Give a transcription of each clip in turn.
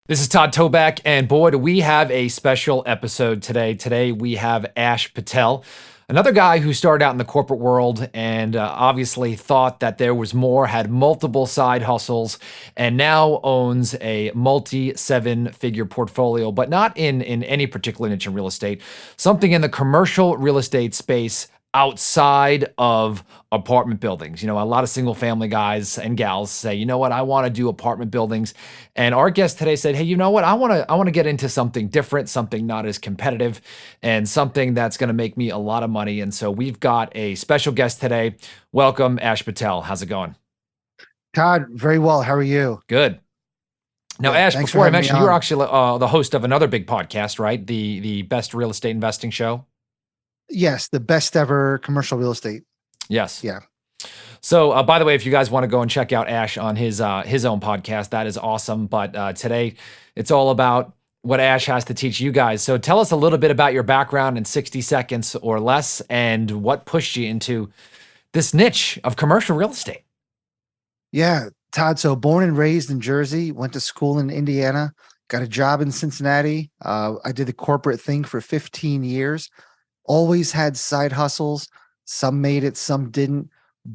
This is Todd Toback, and boy, do we have a special episode today. Today, we have Ash Patel, another guy who started out in the corporate world and obviously thought that there was more, had multiple side hustles, and now owns a multi seven-figure portfolio, but not in any particular niche in real estate, something in the commercial real estate space outside of apartment buildings. You know, a lot of single family guys and gals say, you know what, I want to do apartment buildings. And our guest today said, hey, you know what, I want to get into something different, something not as competitive, and something that's going to make me a lot of money. And so we've got a special guest today. Welcome, Ash Patel. How's it going? Todd, very well. How are you? Good. Now, Good. Ash, Thanks for before I having me mentioned, you were on. actually the host of another big podcast, right? The Best Real Estate Investing Show. Yes, the best ever commercial real estate. Yes. Yeah. So, by the way, if you guys want to go and check out Ash on his own podcast, that is awesome. But today, it's all about what Ash has to teach you guys. So, tell us a little bit about your background in 60 seconds or less, and what pushed you into this niche of commercial real estate. Yeah. Todd, so born and raised in Jersey, went to school in Indiana, got a job in Cincinnati. I did the corporate thing for 15 years, always had side hustles. Some made it, some didn't.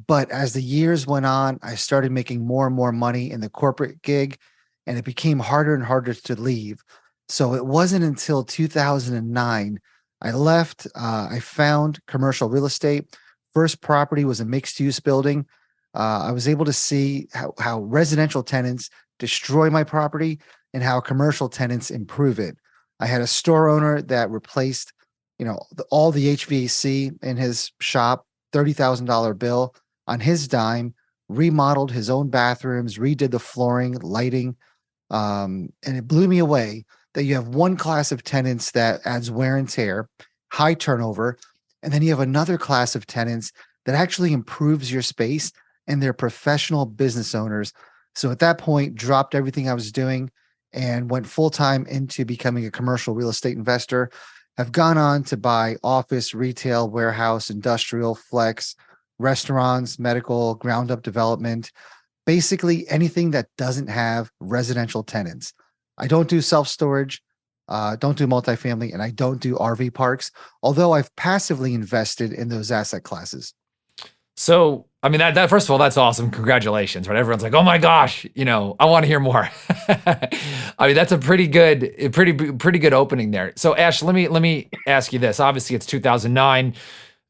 But as the years went on, I started making more and more money in the corporate gig, and it became harder and harder to leave. So it wasn't until 2009 I left. I found commercial real estate. First property was a mixed use building. I was able to see how residential tenants destroy my property and how commercial tenants improve it. I had a store owner that replaced, all the HVAC in his shop, $30,000 bill on his dime, remodeled his own bathrooms, redid the flooring, lighting. And it blew me away that you have one class of tenants that adds wear and tear, high turnover, and then you have another class of tenants that actually improves your space, and they're professional business owners. So at that point, dropped everything I was doing and went full time into becoming a commercial real estate investor. Have gone on to buy office, retail, warehouse, industrial, flex, restaurants, medical, ground up development, basically anything that doesn't have residential tenants. I don't do self storage, don't do multifamily, and I don't do RV parks, although I've passively invested in those asset classes. So, I mean, that first of all, that's awesome. Congratulations, right? Everyone's like, "Oh my gosh, I want to hear more." I mean, that's a pretty good opening there. So, Ash, let me ask you this. Obviously, it's 2009.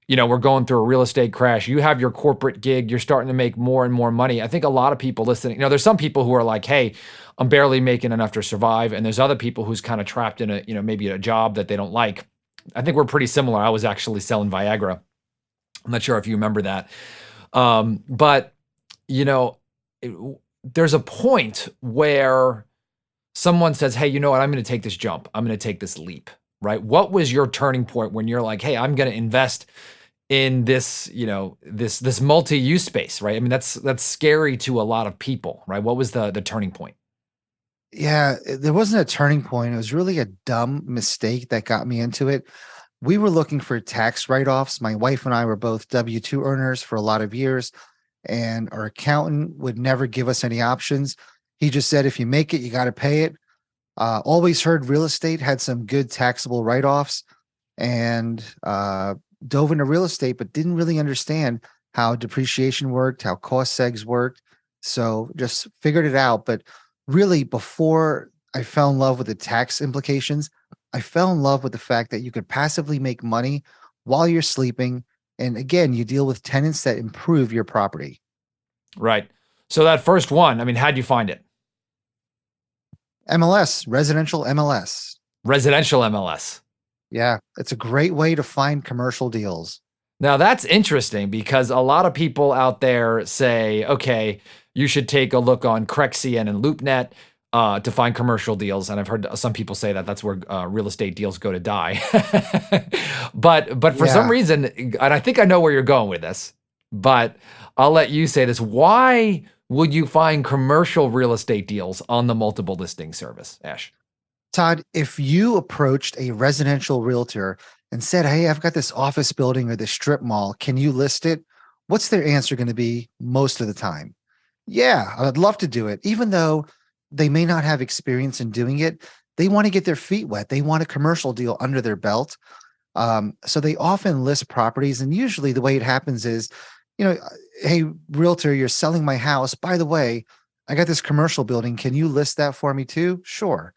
We're going through a real estate crash. You have your corporate gig. You're starting to make more and more money. I think a lot of people listening, there's some people who are like, "Hey, I'm barely making enough to survive," and there's other people who's kind of trapped in maybe a job that they don't like. I think we're pretty similar. I was actually selling Viagra. I'm not sure if you remember that. But you know, it- there's a point where someone says, "Hey, you know what? I'm going to take this jump. I'm going to take this leap." Right? What was your turning point when you're like, "Hey, I'm going to invest in this, this multi-use space," right? I mean, that's scary to a lot of people, right? What was the turning point? Yeah, there wasn't a turning point. It was really a dumb mistake that got me into it. We were looking for tax write offs. My wife and I were both W 2 earners for a lot of years, and our accountant would never give us any options. He just said, if you make it, you got to pay it. Always heard real estate had some good taxable write offs, and dove into real estate, but didn't really understand how depreciation worked, how cost segs worked. So just figured it out. But really, before I fell in love with the tax implications, I fell in love with the fact that you could passively make money while you're sleeping. And again, you deal with tenants that improve your property. Right. So that first one, I mean, how'd you find it? MLS, residential MLS. Residential MLS. Yeah, it's a great way to find commercial deals. Now that's interesting because a lot of people out there say, okay, you should take a look on Crexian and LoopNet to find commercial deals, and I've heard some people say that that's where real estate deals go to die. but for some Yeah. reason, and I think I know where you're going with this, but I'll let you say this. Why would you find commercial real estate deals on the multiple listing service, Ash? Todd, if you approached a residential realtor and said, hey, I've got this office building or this strip mall, can you list it? What's their answer going to be most of the time? Yeah, I'd love to do it. Even though they may not have experience in doing it. They want to get their feet wet. They want a commercial deal under their belt. So they often list properties, and usually the way it happens is, hey, realtor, you're selling my house. By the way, I got this commercial building. Can you list that for me too? Sure.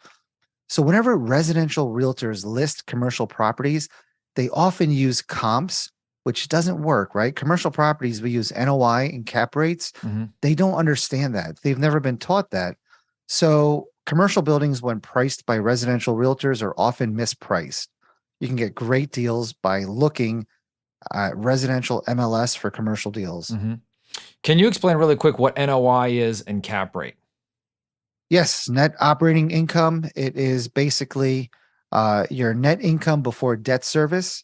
So whenever residential realtors list commercial properties, they often use comps, which doesn't work, right? Commercial properties, we use NOI and cap rates. Mhm. They don't understand that. They've never been taught that. So commercial buildings, when priced by residential realtors, are often mispriced. You can get great deals by looking at residential MLS for commercial deals. Mhm. Can you explain really quick what NOI is and cap rate? Yes, net operating income. It is basically your net income before debt service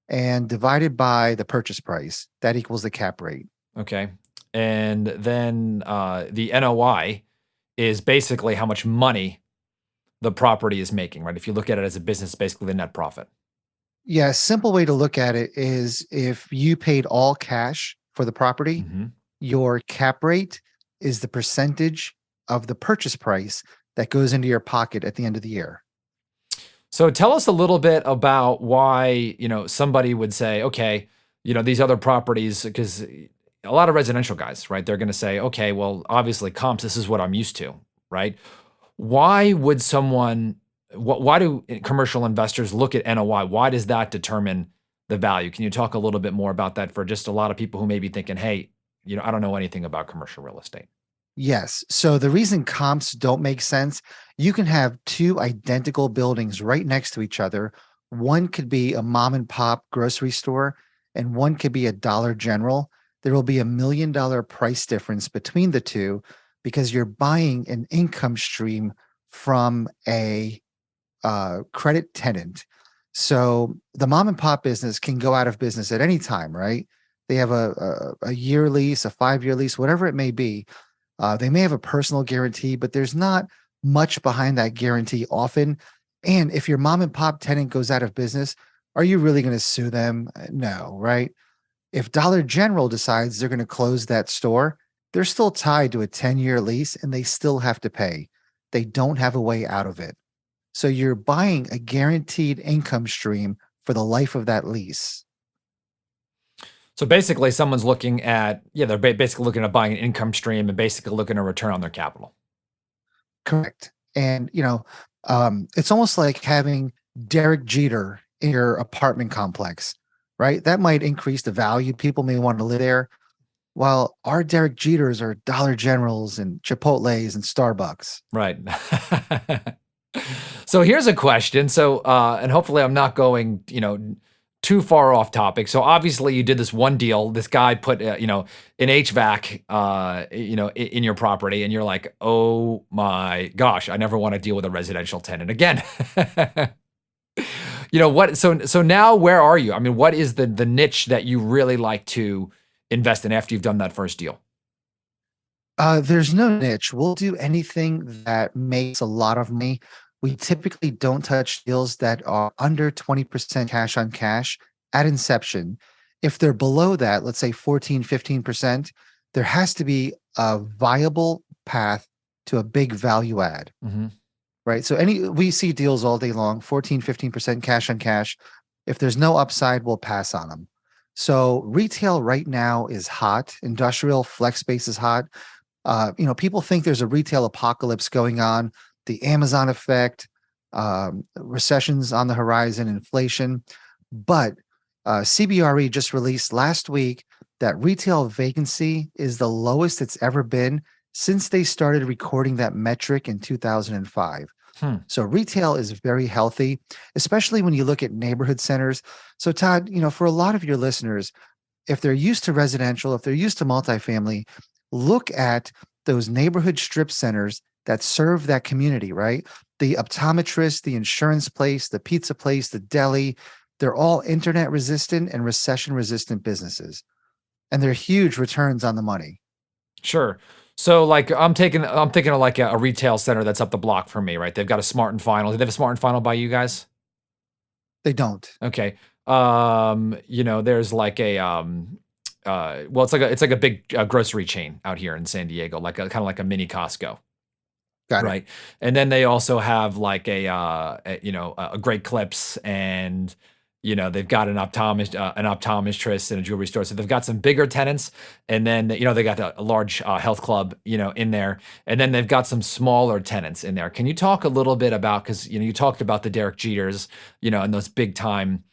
and divided by the purchase price. That equals the cap rate. Okay. And then the NOI is basically how much money the property is making, right? If you look at it as a business, basically the net profit. Yeah, a simple way to look at it is if you paid all cash for the property, Mhm. your cap rate is the percentage of the purchase price that goes into your pocket at the end of the year. So tell us a little bit about why, somebody would say, okay, these other properties, because a lot of residential guys, right? They're going to say, okay, well, obviously comps, this is what I'm used to, right? Why would someone, why do commercial investors look at NOI? Why does that determine the value? Can you talk a little bit more about that for just a lot of people who may be thinking, hey, I don't know anything about commercial real estate? Yes. So the reason comps don't make sense, you can have two identical buildings right next to each other. One could be a mom and pop grocery store, and one could be a Dollar General. There will be $1 million price difference between the two because you're buying an income stream from a credit tenant. So the mom and pop business can go out of business at any time, right? They have a year lease, a 5-year lease, whatever it may be. They may have a personal guarantee, but there's not much behind that guarantee often. And if your mom and pop tenant goes out of business, are you really going to sue them? No, right? If Dollar General decides they're going to close that store, they're still tied to a 10-year lease and they still have to pay. They don't have a way out of it. So you're buying a guaranteed income stream for the life of that lease. So basically, someone's looking at, yeah, they're basically looking at buying an income stream and basically looking at a return on their capital. Correct. And, it's almost like having Derek Jeter in your apartment complex, right? That might increase the value. People may want to live there. While our Derek Jeters are Dollar Generals and Chipotle's and Starbucks. Right. So here's a question. So, and hopefully I'm not going, too far off topic. So obviously you did this one deal. This guy put, an HVAC, in your property, and you're like, oh my gosh, I never want to deal with a residential tenant again. What? So now where are you? I mean, what is the niche that you really like to invest in after you've done that first deal? There's no niche. We'll do anything that makes a lot of money. We typically don't touch deals that are under 20% cash on cash at inception. If they're below that, let's say 14, 15%, there has to be a viable path to a big value add, Mhm. right? So we see deals all day long, 14, 15% cash on cash. If there's no upside, we'll pass on them. So retail right now is hot. Industrial flex space is hot. People think there's a retail apocalypse going on, the Amazon effect, recessions on the horizon, inflation. But CBRE just released last week that retail vacancy is the lowest it's ever been since they started recording that metric in 2005. Hmm. So retail is very healthy, especially when you look at neighborhood centers. So Todd, for a lot of your listeners, if they're used to residential, if they're used to multifamily, look at those neighborhood strip centers that serve that community, right? The optometrist, the insurance place, the pizza place, the deli, they're all internet resistant and recession resistant businesses. And they're huge returns on the money. Sure. So like I'm thinking of like a retail center that's up the block from me, right? They've got a Smart and Final. Do they have a Smart and Final by you guys? They don't. Okay. There's like a well, it's like a big grocery chain out here in San Diego, like kind of like a mini Costco. Got it. right? And then they also have like a Great Clips, and they've got an optometrist and a jewelry store. So they've got some bigger tenants, and then they got a large health club, in there, and then they've got some smaller tenants in there. Can you talk a little bit about, because you talked about the Derek Jeters, and those big time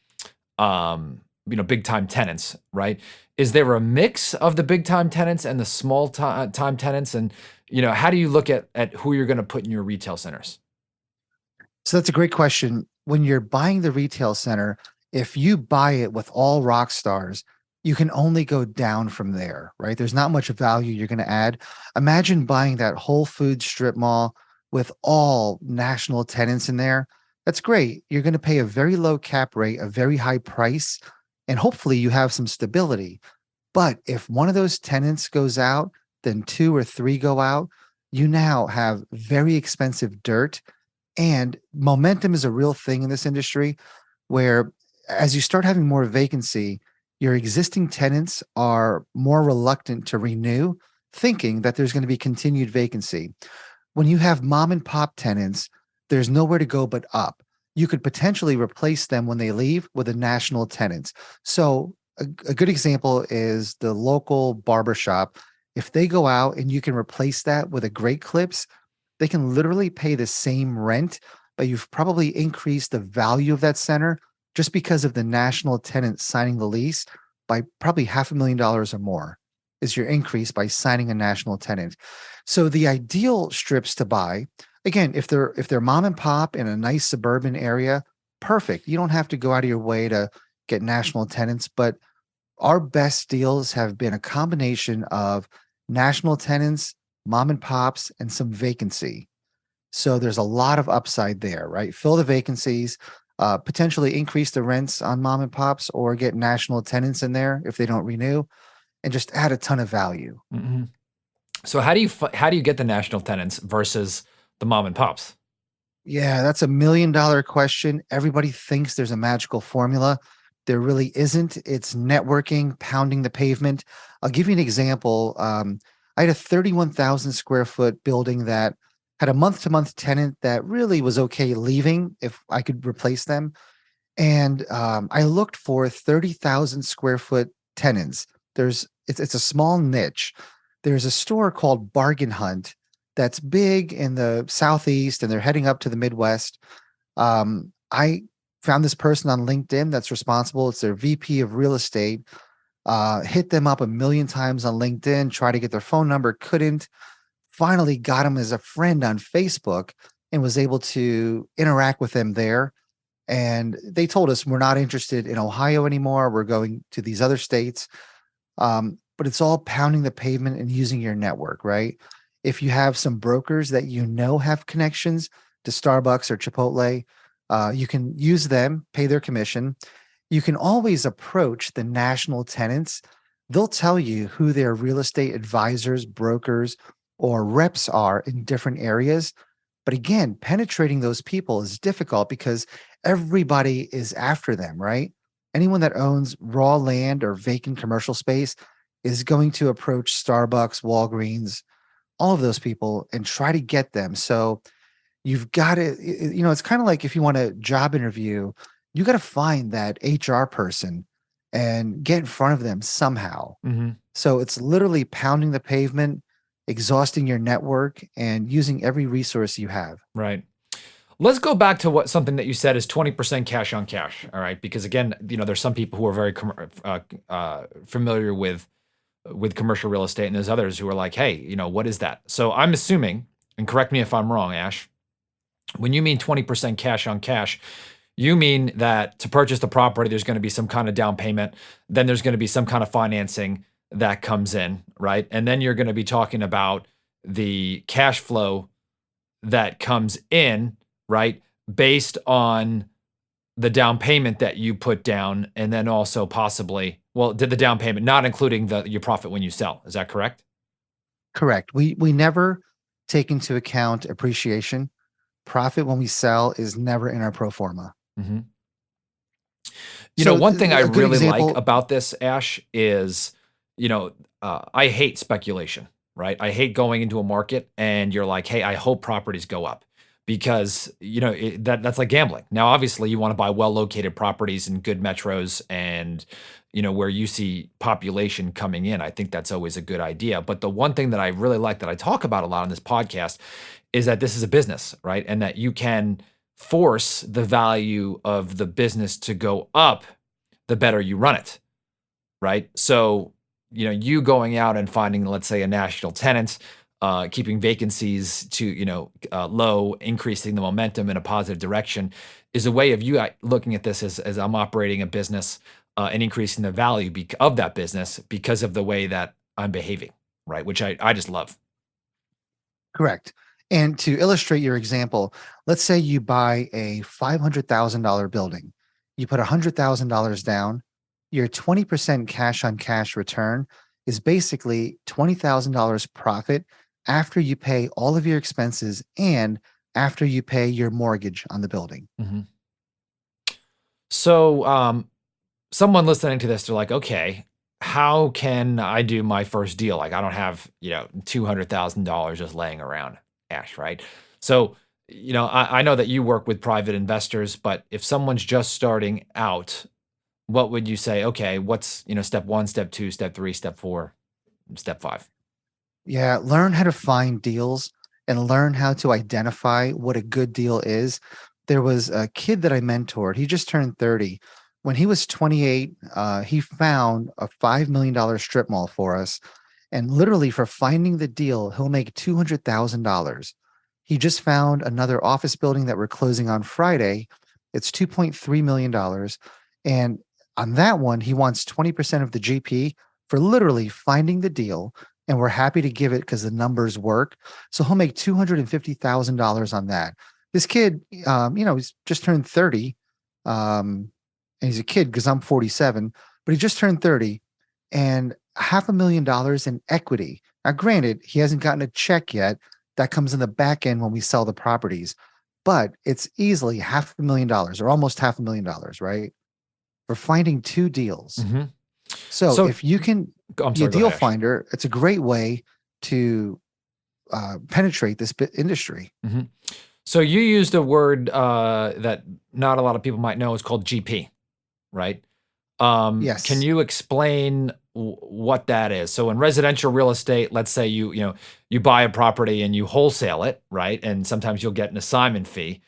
tenants, right? Is there a mix of the big time tenants and the small time tenants? And, how do you look at who you're going to put in your retail centers? So that's a great question. When you're buying the retail center, if you buy it with all rock stars, you can only go down from there, right? There's not much value you're going to add. Imagine buying that Whole Foods strip mall with all national tenants in there. That's great. You're going to pay a very low cap rate, a very high price, and hopefully you have some stability. But if one of those tenants goes out, then two or three go out, you now have very expensive dirt, and momentum is a real thing in this industry where as you start having more vacancy, your existing tenants are more reluctant to renew, thinking that there's going to be continued vacancy. When you have mom and pop tenants, there's nowhere to go but up. You could potentially replace them when they leave with a national tenant. So a good example is the local barber shop. If they go out and you can replace that with a Great Clips, they can literally pay the same rent, but you've probably increased the value of that center just because of the national tenant signing the lease by probably $500,000 or more is your increase by signing a national tenant. So the ideal strips to buy, again, if they're mom and pop in a nice suburban area, perfect. You don't have to go out of your way to get national tenants, but our best deals have been a combination of national tenants, mom and pops, and some vacancy. So there's a lot of upside there, right? Fill the vacancies, potentially increase the rents on mom and pops, or get national tenants in there if they don't renew, and just add a ton of value. Mhm. So how do you get the national tenants versus the mom and pops? Yeah, that's $1 million question. Everybody thinks there's a magical formula. There really isn't. It's networking, pounding the pavement. I'll give you an example. I had a 31,000 square foot building that had a month to month tenant that really was okay leaving if I could replace them. And I looked for 30,000 square foot tenants. It's a small niche. There's a store called Bargain Hunt that's big in the southeast, and they're heading up to the Midwest. I found this person on LinkedIn that's responsible. It's their VP of real estate. Hit them up a million times on LinkedIn, try to get their phone number, couldn't. Finally got him as a friend on Facebook and was able to interact with them there. And they told us we're not interested in Ohio anymore. We're going to these other states. But it's all pounding the pavement and using your network, right? If you have some brokers that have connections to Starbucks or Chipotle, you can use them, pay their commission. You can always approach the national tenants. They'll tell you who their real estate advisors, brokers, or reps are in different areas. But again, penetrating those people is difficult because everybody is after them, right? Anyone that owns raw land or vacant commercial space is going to approach Starbucks, Walgreens, all of those people and try to get them. So you've got to, it's kind of like if you want a job interview, you got to find that HR person and get in front of them somehow. Mhm. So it's literally pounding the pavement, exhausting your network, and using every resource you have. Right. Let's go back to something that you said is 20% cash on cash. All right, because again, there's some people who are very familiar with commercial real estate, and there's others who are like, hey, what is that? So I'm assuming, and correct me if I'm wrong, Ash, when you mean 20% cash on cash, you mean that to purchase the property, there's going to be some kind of down payment, then there's going to be some kind of financing that comes in, right? And then you're going to be talking about the cash flow that comes in, right? Based on the down payment that you put down, and then also possibly, well, did the down payment, not including your profit when you sell. Is that correct? Correct. We never take into account appreciation. Profit when we sell is never in our pro forma. Mhm. So One thing I a good really like example, about this, Ash, is, I hate speculation, right? I hate going into a market and you're like, "Hey, I hope properties go up." Because, that's like gambling. Now, obviously, you wanna buy well-located properties in good metros and, where you see population coming in. I think that's always a good idea. But the one thing that I really like that I talk about a lot on this podcast is that this is a business, right? And that you can force the value of the business to go up the better you run it, right? So, you going out and finding, let's say, a national tenant, keeping vacancies to, low, increasing the momentum in a positive direction is a way of you looking at this as I'm operating a business and increasing the value of that business because of the way that I'm behaving, right? Which I just love. Correct. And to illustrate your example, let's say you buy a $500,000 building. You put $100,000 down. Your 20% cash on cash return is basically $20,000 profit after you pay all of your expenses and after you pay your mortgage on the building. Mhm. So, someone listening to this, they're like, okay, how can I do my first deal? Like, I don't have, $200,000 just laying around, Ash, right? So, I know that you work with private investors, but if someone's just starting out, what would you say? Okay, what's, step one, step two, step three, step four, step five? Yeah, learn how to find deals and learn how to identify what a good deal is. There was a kid that I mentored. He just turned 30. When he was 28, he found a $5 million strip mall for us. And literally, for finding the deal, he'll make $200,000. He just found another office building that we're closing on Friday. It's $2.3 million. And on that one, he wants 20% of the GP for literally finding the deal, and we're happy to give it because the numbers work. So he'll make $250,000 on that. This kid, he's just turned 30, and he's a kid because I'm 47, but he just turned 30, and $500,000 in equity. Now, granted, he hasn't gotten a check yet. That comes in the back end when we sell the properties, but it's easily $500,000 or almost $500,000, right? For finding two deals. Hmm. So So, if you can I'm be a sorry, go deal ahead, Ash. finder, it's a great way to penetrate this industry. Mhm. So you used a word that not a lot of people might know. It's called GP, right? Can Yes. you explain what that is? So in residential real estate, let's say you buy a property and you wholesale it, right? And sometimes you'll get an assignment fee.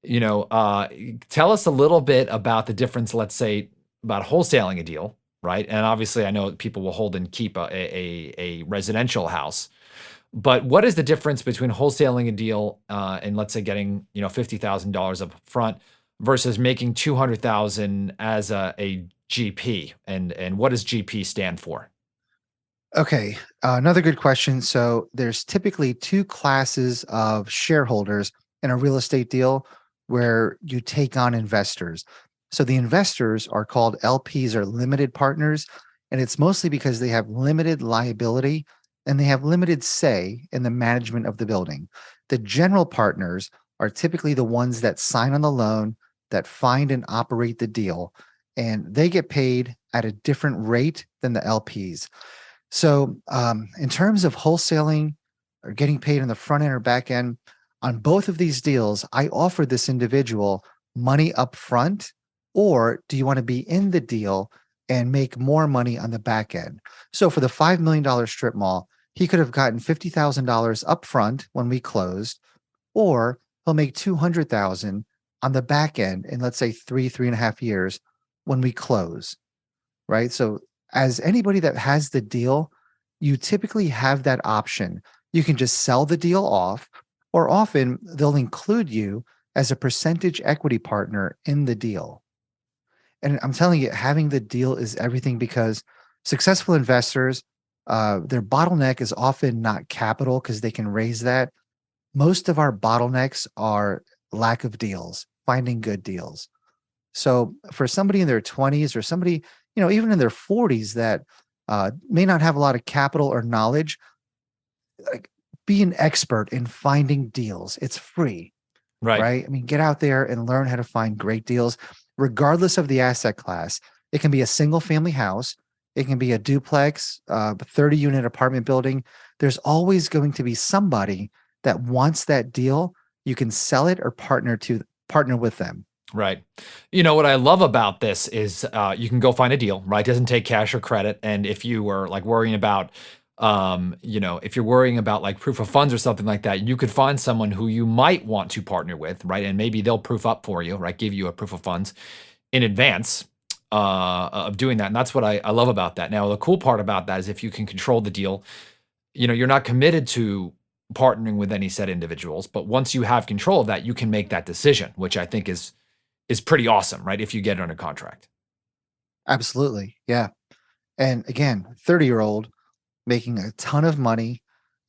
Tell us a little bit about the difference. Let's say about wholesaling a deal, right? And obviously, I know people will hold and keep a residential house. But what is the difference between wholesaling a deal and let's say getting $50,000 up front versus making 200,000 as a GP, and what does GP stand for? Okay. Another good question. So there's typically two classes of shareholders in a real estate deal where you take on investors. So the investors are called LPs or limited partners, and it's mostly because they have limited liability and they have limited say in the management of the building. The general partners are typically the ones that sign on the loan, that find and operate the deal, and they get paid at a different rate than the LPs. So, in terms of wholesaling or getting paid in the front end or back end, on both of these deals, I offer this individual money up front, or do you want to be in the deal and make more money on the back end? So, for the $5 million strip mall, he could have gotten $50,000 up front when we closed, or he'll make 200,000 on the back end in, let's say, 3.5 years when we close, right? So as anybody that has the deal, you typically have that option. You can just sell the deal off, or often they'll include you as a percentage equity partner in the deal. And I'm telling you, having the deal is everything because successful investors, their bottleneck is often not capital because they can raise that. Most of our bottlenecks are lack of deals, finding good deals. So for somebody in their 20s or somebody, even in their 40s that may not have a lot of capital or knowledge, like be an expert in finding deals. It's free, Right. right? I mean, get out there and learn how to find great deals, regardless of the asset class. It can be a single family house. It can be a duplex, 30-unit apartment building. There's always going to be somebody that wants that deal. You can sell it or partner with them. Right. You know, what I love about this is you can go find a deal, right? It doesn't take cash or credit. And if you were like worrying about, if you're worrying about like proof of funds or something like that, you could find someone who you might want to partner with, right? And maybe they'll proof up for you, right? Give you a proof of funds in advance of doing that. And that's what I love about that. Now, the cool part about that is if you can control the deal, you're not committed to partnering with any set individuals, but once you have control of that, you can make that decision, which I think is pretty awesome, right? If you get it under contract. Absolutely. Yeah. And again, 30-year-old making a ton of money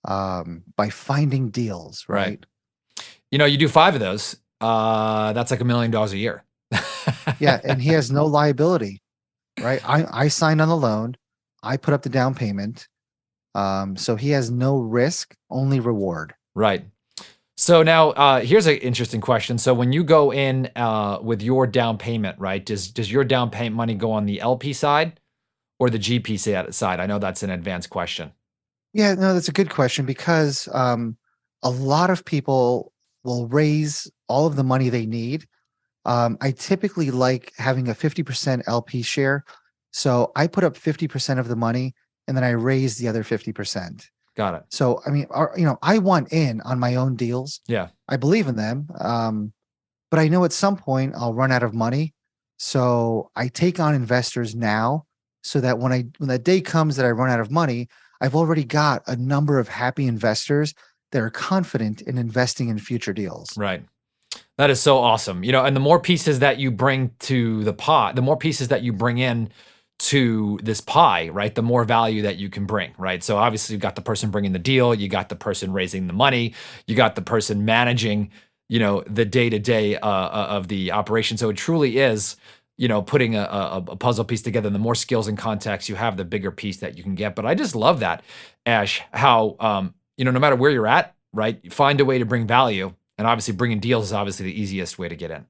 by finding deals, Right. right? You do 5 of those, that's like $1 million a year. Yeah. And he has no liability, right? I signed on the loan, I put up the down payment. So he has no risk, only reward. Right. So now, here's an interesting question. So when you go in with your down payment, right? Does your down payment money go on the LP side or the GP side? I know that's an advanced question. Yeah, no, that's a good question because a lot of people will raise all of the money they need. I typically like having a 50% LP share. So I put up 50% of the money and then I raise the other 50%. Got it. So, I mean, I want in on my own deals. Yeah. I believe in them. But I know at some point I'll run out of money. So I take on investors now so that when that day comes that I run out of money, I've already got a number of happy investors that are confident in investing in future deals. Right. That is so awesome. And the more pieces that you bring to the pot, the more pieces that you bring in to this pie, right? The more value that you can bring, right? So obviously you've got the person bringing the deal, you got the person raising the money, you got the person managing, the day-to-day of the operation. So it truly is, putting a puzzle piece together. And the more skills and context you have, the bigger piece that you can get. But I just love that, Ash, how, no matter where you're at, right? You find a way to bring value. And obviously bringing deals is obviously the easiest way to get in.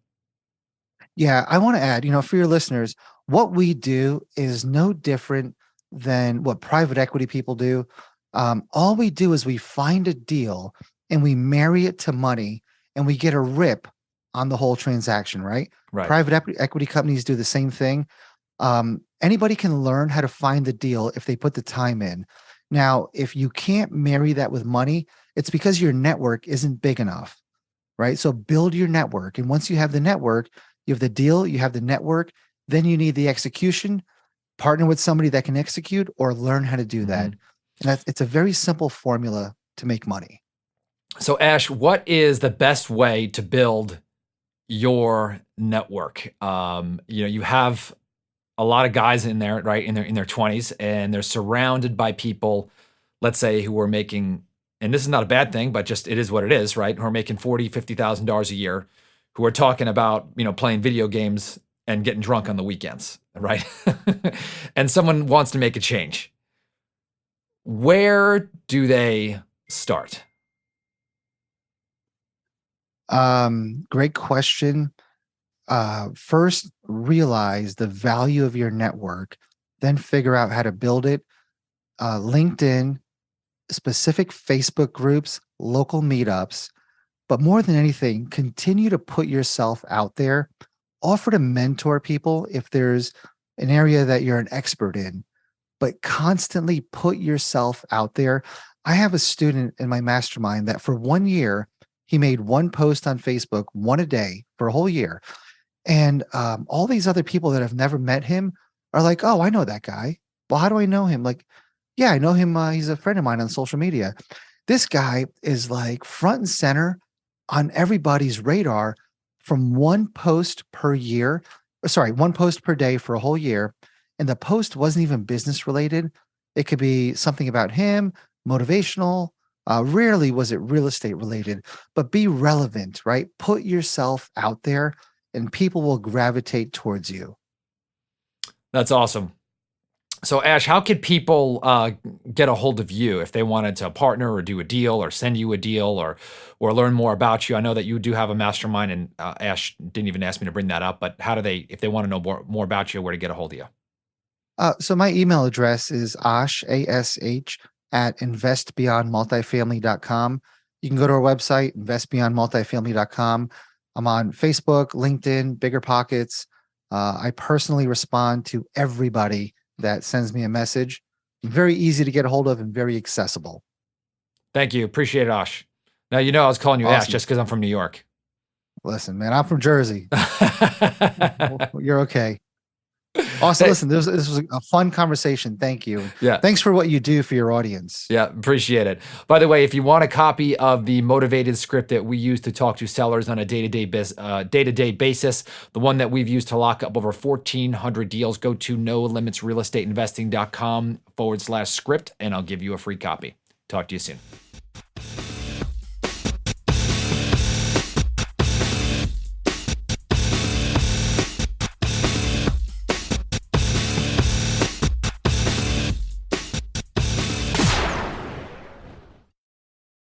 Yeah, I want to add, for your listeners, what we do is no different than what private equity people do. All we do is we find a deal and we marry it to money and we get a rip on the whole transaction, right? Right. Private equity companies do the same thing. Anybody can learn how to find the deal if they put the time in. Now, if you can't marry that with money, it's because your network isn't big enough, right? So build your network. And once you have the network, you have the deal, you have the network, then you need the execution, partner with somebody that can execute or learn how to do that. And it's a very simple formula to make money. So Ash, what is the best way to build your network? You have a lot of guys in there, right? In their 20s, and they're surrounded by people, let's say, who are making, and this is not a bad thing, but just it is what it is, right? Who are making $40,000, $50,000 a year, who are talking about, playing video games and getting drunk on the weekends, right? And someone wants to make a change. Where do they start? Great question. First, realize the value of your network, then figure out how to build it. LinkedIn, specific Facebook groups, local meetups, but more than anything, continue to put yourself out there. Offer to mentor people if there's an area that you're an expert in, but constantly put yourself out there. I have a student in my mastermind that for 1 year, he made one post on Facebook, one a day for a whole year. And all these other people that have never met him are like, oh, I know that guy. Well, how do I know him? Like, yeah, I know him. He's a friend of mine on social media. This guy is like front and center on everybody's radar from one post per year. Sorry, one post per day for a whole year. And the post wasn't even business related. It could be something about him, motivational. Rarely was it real estate related, but be relevant, right? Put yourself out there and people will gravitate towards you. That's awesome. So Ash, how could people get a hold of you if they wanted to partner or do a deal or send you a deal or learn more about you? I know that you do have a mastermind, and Ash didn't even ask me to bring that up, but how do they, if they want to know more about you, where to get a hold of you? So my email address is ash, ASH, at investbeyondmultifamily.com. You can go to our website, investbeyondmultifamily.com. I'm on Facebook, LinkedIn, Bigger Pockets. I personally respond to everybody that sends me a message. Very easy to get a hold of and very accessible. Thank you. Appreciate it, Ash. Now, you know, I was calling you Ash Awesome. just because I'm from New York. Listen, man, I'm from Jersey. You're okay. Also, Hey, listen, this was a fun conversation. Thank you. yeah. Thanks for what you do for your audience. Yeah, appreciate it. By the way, if you want a copy of the motivated script that we use to talk to sellers on a day-to-day basis, the one that we've used to lock up over 1,400 deals, go to nolimitsrealestateinvesting.com/script, and I'll give you a free copy. Talk to you soon.